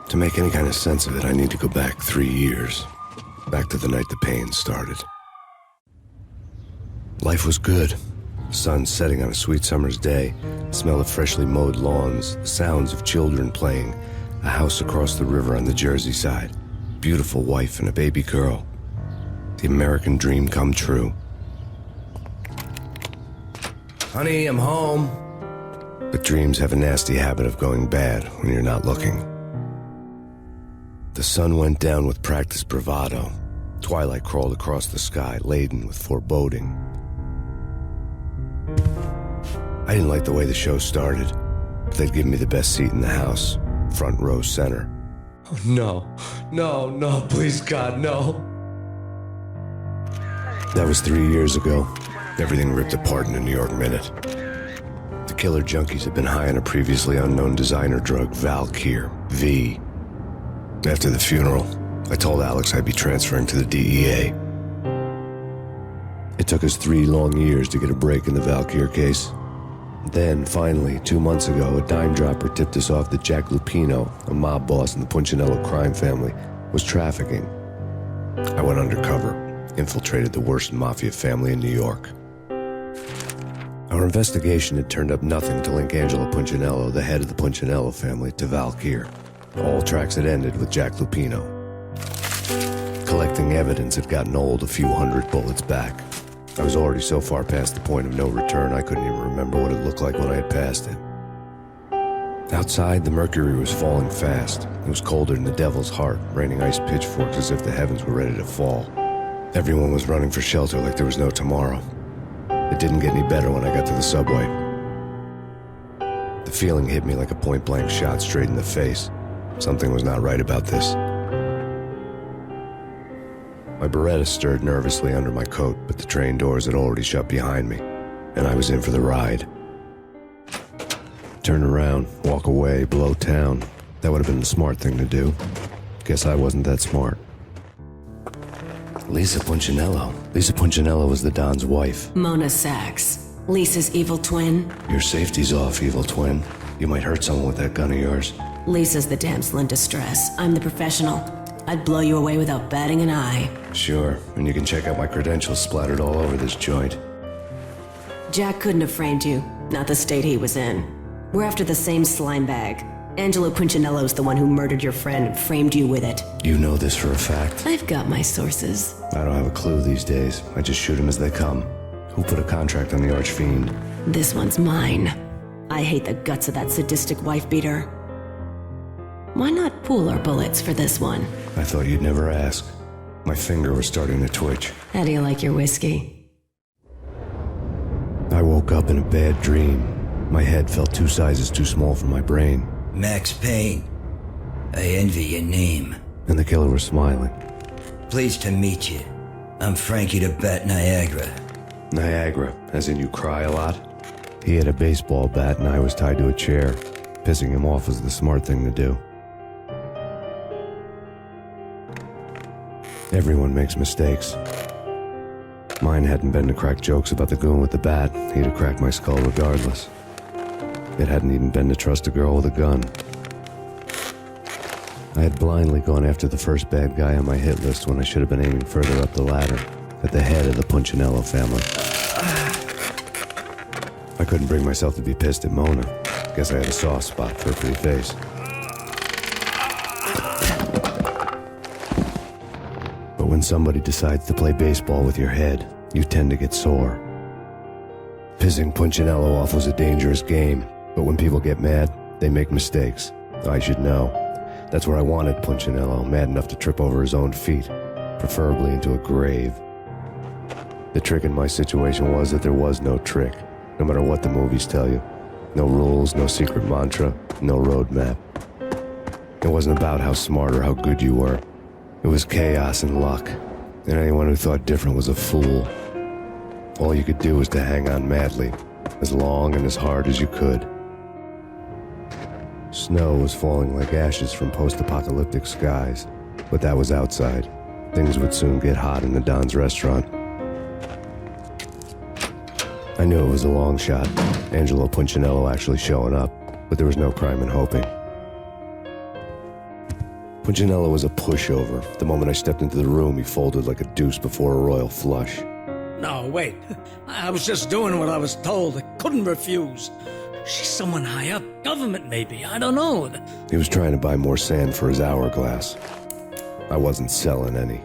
To make any kind of sense of it, I need to go back 3 years. Back to the night the Payne started. Life was good. Sun setting on a sweet summer's day, the smell of freshly mowed lawns, the sounds of children playing, a house across the river on the Jersey side, beautiful wife and a baby girl. The American dream come true. Honey, I'm home. But dreams have a nasty habit of going bad when you're not looking. The sun went down with practiced bravado. Twilight crawled across the sky, laden with foreboding. I didn't like the way the show started, but they'd given me the best seat in the house, front row center. Oh, no, please God, no. That was 3 years ago. Everything ripped apart in a New York minute. The killer junkies had been high on a previously unknown designer drug, Valkyr, V. After the funeral, I told Alex I'd be transferring to the DEA. It took us 3 long years to get a break in the Valkyr case. Then, finally, 2 months ago, a dime dropper tipped us off that Jack Lupino, a mob boss in the Punchinello crime family, was trafficking. I went undercover, infiltrated the worst mafia family in New York. Our investigation had turned up nothing to link Angelo Punchinello, the head of the Punchinello family, to Valkyr. All tracks had ended with Jack Lupino. Collecting evidence had gotten old a few hundred bullets back. I was already so far past the point of no return, I couldn't even remember what it looked like when I had passed it. Outside, the mercury was falling fast. It was colder than the devil's heart, raining ice pitchforks as if the heavens were ready to fall. Everyone was running for shelter like there was no tomorrow. It didn't get any better when I got to the subway. The feeling hit me like a point-blank shot straight in the face. Something was not right about this. My Beretta stirred nervously under my coat, but the train doors had already shut behind me, and I was in for the ride. Turn around, walk away, blow town. That would have been the smart thing to do. Guess I wasn't that smart. Lisa Punchinello. Lisa Punchinello was the Don's wife. Mona Sachs, Lisa's evil twin. Your safety's off, evil twin. You might hurt someone with that gun of yours. Lisa's the damsel in distress. I'm the professional. I'd blow you away without batting an eye. Sure, and you can check out my credentials splattered all over this joint. Jack couldn't have framed you, not the state he was in. We're after the same slime bag. Angelo Punchinello's the one who murdered your friend and framed you with it. You know this for a fact? I've got my sources. I don't have a clue these days. I just shoot them as they come. Who put a contract on the archfiend? This one's mine. I hate the guts of that sadistic wife-beater. Why not pool our bullets for this one? I thought you'd never ask. My finger was starting to twitch. How do you like your whiskey? I woke up in a bad dream. My head felt 2 sizes too small for my brain. Max Payne. I envy your name. And the killer was smiling. Pleased to meet you. I'm Frankie the Bat Niagara. Niagara, as in you cry a lot? He had a baseball bat and I was tied to a chair. Pissing him off was the smart thing to do. Everyone makes mistakes. Mine hadn't been to crack jokes about the goon with the bat. He'd have cracked my skull regardless. It hadn't even been to trust a girl with a gun. I had blindly gone after the first bad guy on my hit list when I should have been aiming further up the ladder, at the head of the Punchinello family. I couldn't bring myself to be pissed at Mona. Guess I had a soft spot for her pretty face. But when somebody decides to play baseball with your head, you tend to get sore. Pissing Punchinello off was a dangerous game, but when people get mad, they make mistakes. I should know. That's where I wanted Punchinello, mad enough to trip over his own feet, preferably into a grave. The trick in my situation was that there was no trick, no matter what the movies tell you. No rules, no secret mantra, no roadmap. It wasn't about how smart or how good you were. It was chaos and luck, and anyone who thought different was a fool. All you could do was to hang on madly, as long and as hard as you could. Snow was falling like ashes from post-apocalyptic skies, but that was outside. Things would soon get hot in the Don's restaurant. I knew it was a long shot, Angelo Punchinello actually showing up, but there was no crime in hoping. Punchinello was a pushover. The moment I stepped into the room, he folded like a deuce before a royal flush. No, wait. I was just doing what I was told. I couldn't refuse. She's someone high up. Government, maybe. I don't know. He was trying to buy more sand for his hourglass. I wasn't selling any.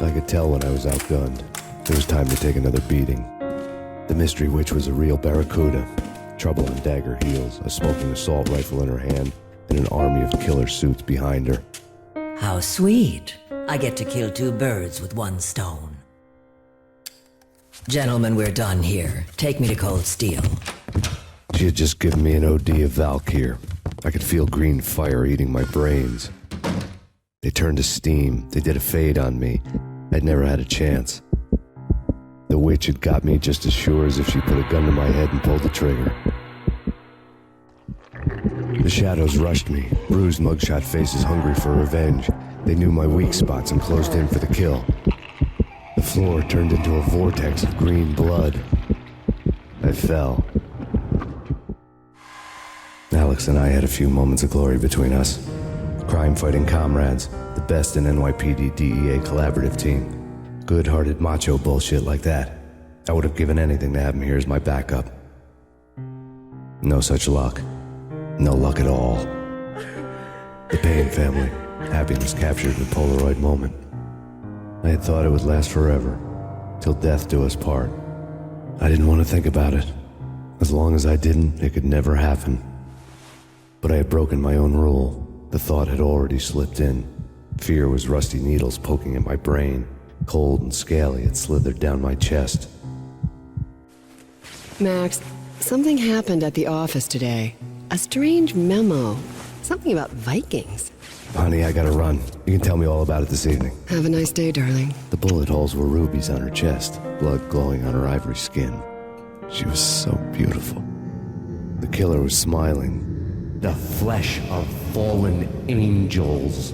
I could tell when I was outgunned. It was time to take another beating. The mystery witch was a real barracuda. Trouble on dagger heels, a smoking assault rifle in her hand, and an army of killer suits behind her. How sweet. I get to kill two birds with one stone. Gentlemen, we're done here. Take me to Cold Steel. She had just given me an OD of Valkyr. I could feel green fire eating my brains. They turned to steam. They did a fade on me. I'd never had a chance. The witch had got me just as sure as if she put a gun to my head and pulled the trigger. The shadows rushed me, bruised mugshot faces hungry for revenge. They knew my weak spots and closed in for the kill. The floor turned into a vortex of green blood. I fell. Alex and I had a few moments of glory between us. Crime-fighting comrades, the best in NYPD DEA collaborative team. Good-hearted macho bullshit like that. I would have given anything to have him here as my backup. No such luck. No luck at all. The Payne family. Happiness captured in a Polaroid moment. I had thought it would last forever, till death do us part. I didn't want to think about it. As long as I didn't, it could never happen. But I had broken my own rule. The thought had already slipped in. Fear was rusty needles poking at my brain. Cold and scaly, it slithered down my chest. Max, something happened at the office today. A strange memo. Something about Vikings. Honey, I gotta run. You can tell me all about it this evening. Have a nice day, darling. The bullet holes were rubies on her chest, blood glowing on her ivory skin. She was so beautiful. The killer was smiling. The flesh of fallen angels.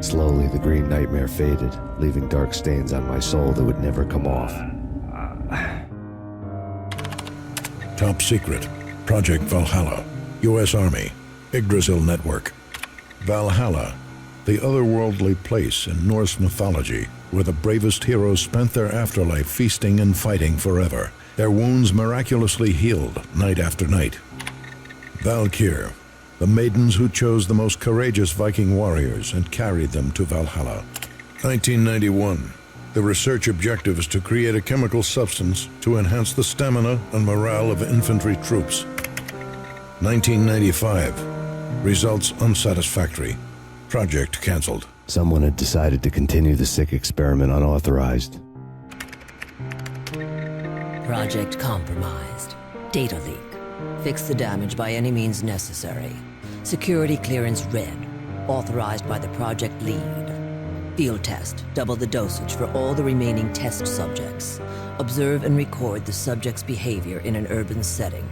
Slowly, the green nightmare faded, leaving dark stains on my soul that would never come off. Top secret. Project Valhalla. U.S. Army. Yggdrasil Network. Valhalla, the otherworldly place in Norse mythology where the bravest heroes spent their afterlife feasting and fighting forever, their wounds miraculously healed night after night. Valkyr, the maidens who chose the most courageous Viking warriors and carried them to Valhalla. 1991. The research objective is to create a chemical substance to enhance the stamina and morale of infantry troops. 1995. Results unsatisfactory. Project canceled. Someone had decided to continue the sick experiment unauthorized. Project compromised. Data leak. Fix the damage by any means necessary. Security clearance red. Authorized by the project lead. Field test. Double the dosage for all the remaining test subjects. Observe and record the subject's behavior in an urban setting.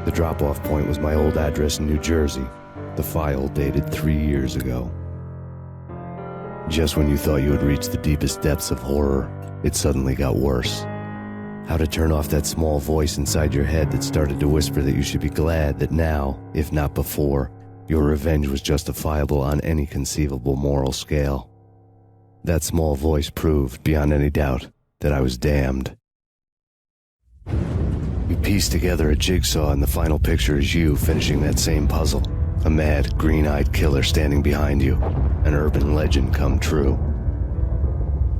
The drop-off point was my old address in New Jersey. The file dated 3 years ago. Just when you thought you had reached the deepest depths of horror, it suddenly got worse. How to turn off that small voice inside your head that started to whisper that you should be glad that now, if not before, your revenge was justifiable on any conceivable moral scale. That small voice proved, beyond any doubt, that I was damned. We pieced together a jigsaw, and the final picture is you finishing that same puzzle. A mad, green-eyed killer standing behind you. An urban legend come true.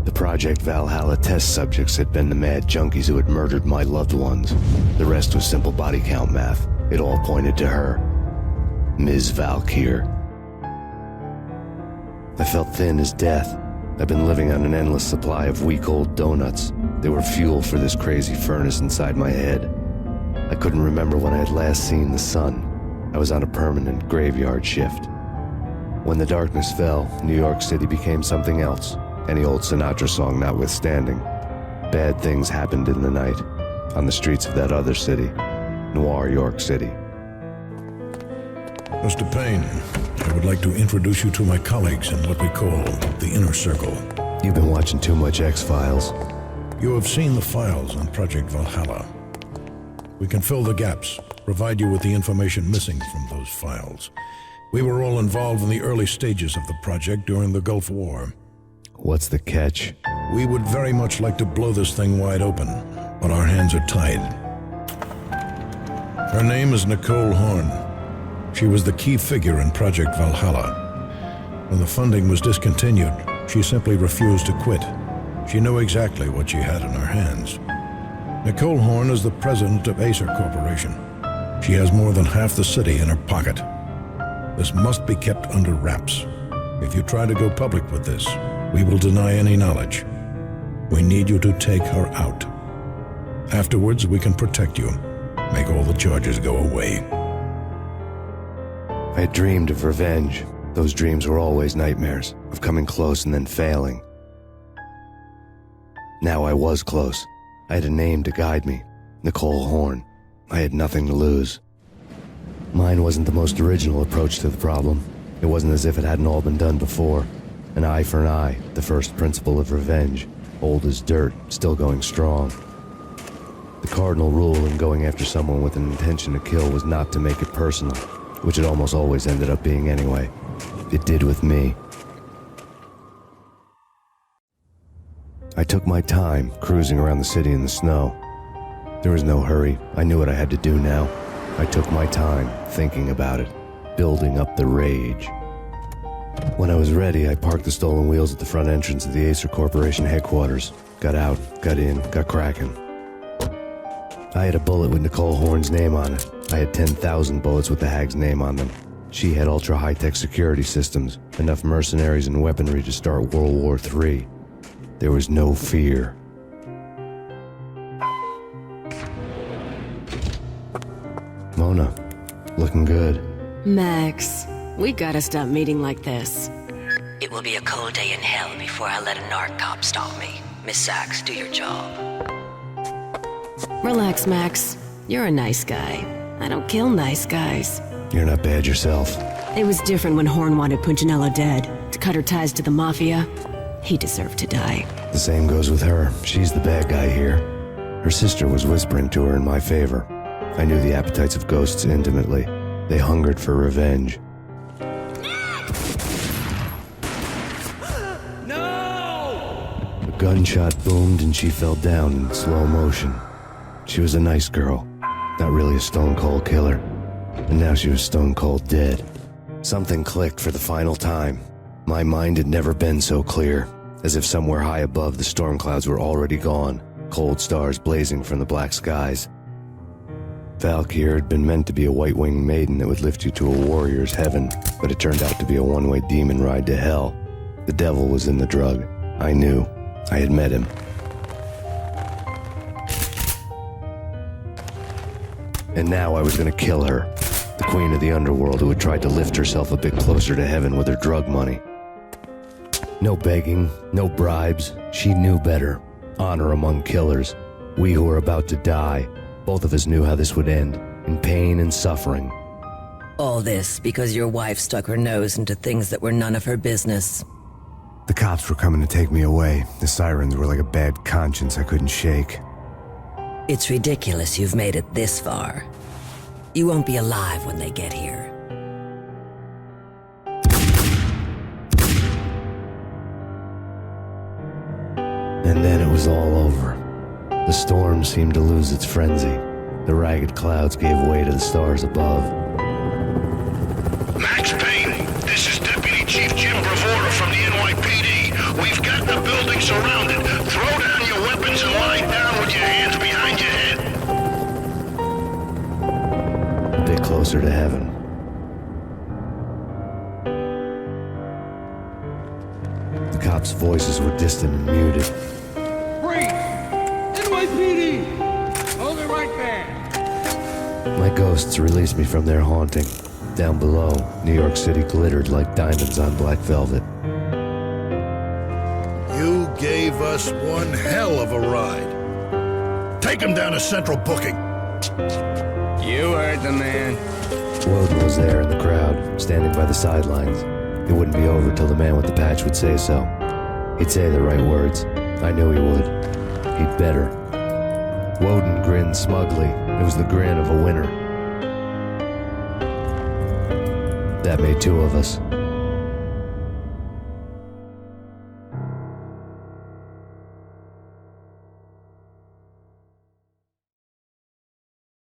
The Project Valhalla test subjects had been the mad junkies who had murdered my loved ones. The rest was simple body count math. It all pointed to her. Ms. Valkyr. I felt thin as death. I've been living on an endless supply of weak old donuts. They were fuel for this crazy furnace inside my head. I couldn't remember when I had last seen the sun. I was on a permanent graveyard shift. When the darkness fell, New York City became something else, any old Sinatra song notwithstanding. Bad things happened in the night, on the streets of that other city, Noir York City. Mr. Payne, I would like to introduce you to my colleagues in what we call the Inner Circle. You've been watching too much X-Files. You have seen the files on Project Valhalla. We can fill the gaps, provide you with the information missing from those files. We were all involved in the early stages of the project during the Gulf War. What's the catch? We would very much like to blow this thing wide open, but our hands are tied. Her name is Nicole Horne. She was the key figure in Project Valhalla. When the funding was discontinued, she simply refused to quit. She knew exactly what she had in her hands. Nicole Horne is the president of Acer Corporation. She has more than half the city in her pocket. This must be kept under wraps. If you try to go public with this, we will deny any knowledge. We need you to take her out. Afterwards, we can protect you, make all the charges go away. I had dreamed of revenge. Those dreams were always nightmares, of coming close and then failing. Now I was close. I had a name to guide me, Nicole Horne. I had nothing to lose. Mine wasn't the most original approach to the problem. It wasn't as if it hadn't all been done before. An eye for an eye, the first principle of revenge. Old as dirt, still going strong. The cardinal rule in going after someone with an intention to kill was not to make it personal, which it almost always ended up being anyway. It did with me. I took my time, cruising around the city in the snow. There was no hurry. I knew what I had to do now. I took my time, thinking about it, building up the rage. When I was ready, I parked the stolen wheels at the front entrance of the Acer Corporation headquarters. Got out, got in, got cracking. I had a bullet with Nicole Horne's name on it. I had 10,000 bullets with the hag's name on them. She had ultra-high-tech security systems, enough mercenaries and weaponry to start World War III. There was no fear. Mona, looking good. Max, we gotta stop meeting like this. It will be a cold day in hell before I let a narc cop stop me. Miss Sachs, do your job. Relax, Max. You're a nice guy. I don't kill nice guys. You're not bad yourself. It was different when Horne wanted Punchinello dead. To cut her ties to the Mafia, he deserved to die. The same goes with her. She's the bad guy here. Her sister was whispering to her in my favor. I knew the appetites of ghosts intimately. They hungered for revenge. No! A gunshot boomed and she fell down in slow motion. She was a nice girl, not really a stone-cold killer. And now she was stone-cold dead. Something clicked for the final time. My mind had never been so clear, as if somewhere high above the storm clouds were already gone, cold stars blazing from the black skies. Valkyr had been meant to be a white-winged maiden that would lift you to a warrior's heaven, but it turned out to be a one-way demon ride to hell. The devil was in the drug. I knew. I had met him. And now I was going to kill her, the queen of the underworld who had tried to lift herself a bit closer to heaven with her drug money. No begging, no bribes. She knew better. Honor among killers. We who were about to die. Both of us knew how this would end, in pain and suffering. All this because your wife stuck her nose into things that were none of her business. The cops were coming to take me away. The sirens were like a bad conscience I couldn't shake. It's ridiculous you've made it this far. You won't be alive when they get here. And then it was all over. The storm seemed to lose its frenzy. The ragged clouds gave way to the stars above. Max Payne, this is Deputy Chief Jim Bravura from the NYPD. We've got the building surrounded. Throw down your weapons and lie down with your hands behind your head. A bit closer to heaven. The cops' voices were distant and muted. Freeze! NYPD! Hold it right there! My ghosts released me from their haunting. Down below, New York City glittered like diamonds on black velvet. You gave us one hell of a ride. Take him down to Central Booking. You heard the man. Woden was there in the crowd, standing by the sidelines. It wouldn't be over till the man with the patch would say so. He'd say the right words. I knew he would. He'd better. Woden grinned smugly. It was the grin of a winner. That made two of us.